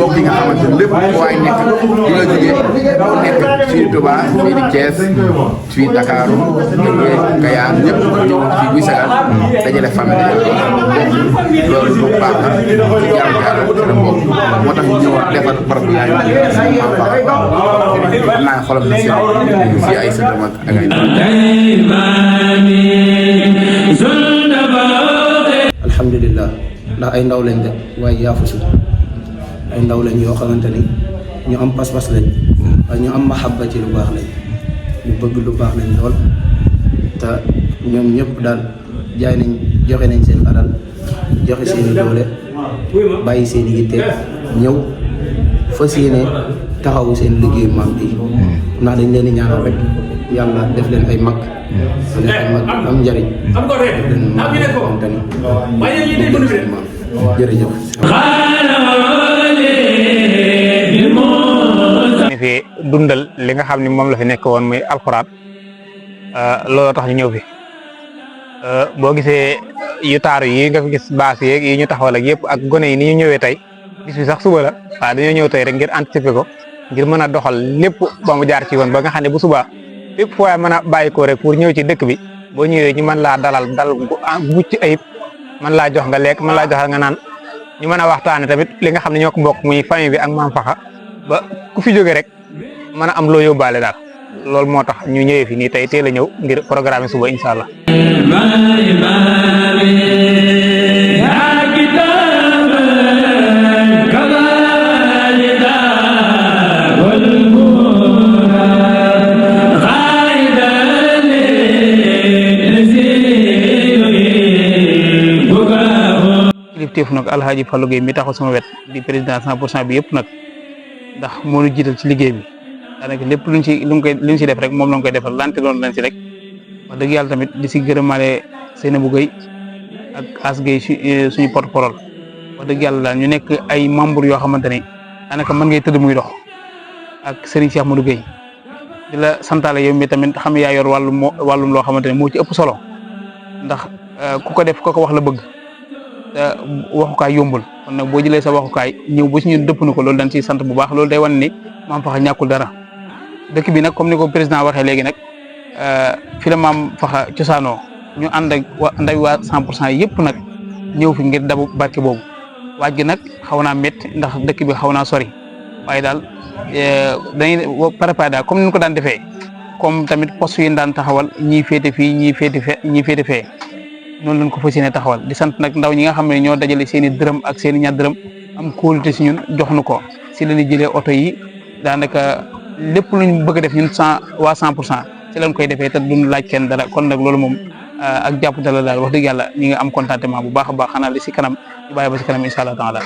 mbokk yi nga xamante ne lépp waaye nekk di nga jógee ku nekk fii Touba fii di Thiès fii Dakar Kayar ñëpp ñëw fii Guy Sagar dajale famille loolu lu baax la ci jaamu Yàlla ci la bokk moo tax ñu ñëwoon defar barab yaay naa xolam na si ay sëtam ak ay alhamdulillah ndax ay ndaw lañ de waaye yaafusu ay ndaw lañ yoo xamante ni ñu am pas-pas lañ waaye ñu am mahabba ci lu baax lañ ñu bëgg lu baax lañ lool te ñoom ñëpp daal jaay nañ joxe nañ seen alal joxe seeni doole bàyyi seeni yitte ñëw fas yéene taxawu seen liggéeyu maam bi ndax dañ leen di ñaanal rek yàlla def leen ay mag def leen ay mag am njariñ def leen mag xamante ni seen maam jërëjëf ñu fi dundal li nga xam ne moom la fi nekk woon muy alxuraan looloo tax ñu ñëw fi boo gisee yu taaru yi nga fi gis baas yeeg yi ñu taxawal ak yëpp ak gone yi ni ñu ñëwee tey bis bi sax suba la waaw dañoo ñëw tey rek ngir anticiper ko ngir mën a doxal lépp ba mu jaar ci woon ba nga xam ne bu subaa lépp foo mën a bàyyi ko rek pour ñëw ci dëkk bi boo ñëwee ñu mën laa dalal dal gu mucc ayib mën laa jox nga lekk mën laa jox nga naan ñu mën a waxtaane tamit li nga xam ne ñoo ko bokk muy famille bi ak maam Faxa ba ku fi jóge rek mën a am loo yóbbaale daal loolu moo tax ñu ñëwee fi nii tey teel a ñëw ngir programme suba incha allah. kilifteef nag Alhaji Fallou Gueye mi taxaw sama wet di président 100% bi yëpp nag ndax moo ñu jiital ci liggéey bi daanaka lépp luñ ci def rek moom la ñu koy defal lante loolu lañ ci rek wax dëgg yàlla tamit di si gërëmaale Seynabou Gueye ak As Gueye suñu porte-parole wax dëgg yàlla daal ñu nekk ay membres yoo xamante ni daanaka mën ngay tëdd muy dox ak Serigne Cheikh Modou Gueye di la santaale yow mi tamit xam yaa yor wàllum loo xamante ne moo ci ëpp solo ndax ku ko def ko wax la bëgg te waxukaay yombul kon nag boo jëlee sa waxukaay ñëw ba si ñun dëpp na ko loolu dañ ciy sant bu baax loolu day wan ni Maam Faxa ñàkkul dara dëkk bi nag comme ni ko président waxee léegi nag fi la Maam Faxa cosaanoo ñu ànd ak waa 100% yëpp nag ñëw fi ngir dabu barke boobu waaj gi nag xaw naa métti ndax dëkk bi xaw naa sori waaye daal dañuy préparé daal comme ni ñu ko daan defee comme tamit poste yi daan taxawal ñii féete fii ñii féete fee noonu lañ ko fas yéene taxawal di sant nag ndaw ñi nga xam ne ñoo dajale seen i dërëm ak seen i ñaar dërëm am kóolute si ñun jox nu ko si la ñuy jëlee oto yi daanaka lépp luñ bëgg a def ñun waa 100% si lañ koy defee te duñ laaj kenn dara kon nag loolu moom ak jàpp dala daal wax dëgg yàlla ñi nga am contentement bu baax a baax xanaa li si kanam ñu bàyyi ba si kanam incha allah taala